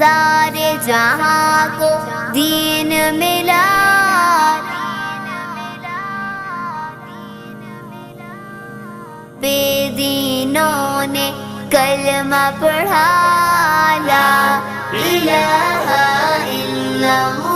سارے جہاں کو دین ملا، بے دینوں نے کلمہ پڑھا، لا الہ الا اللہ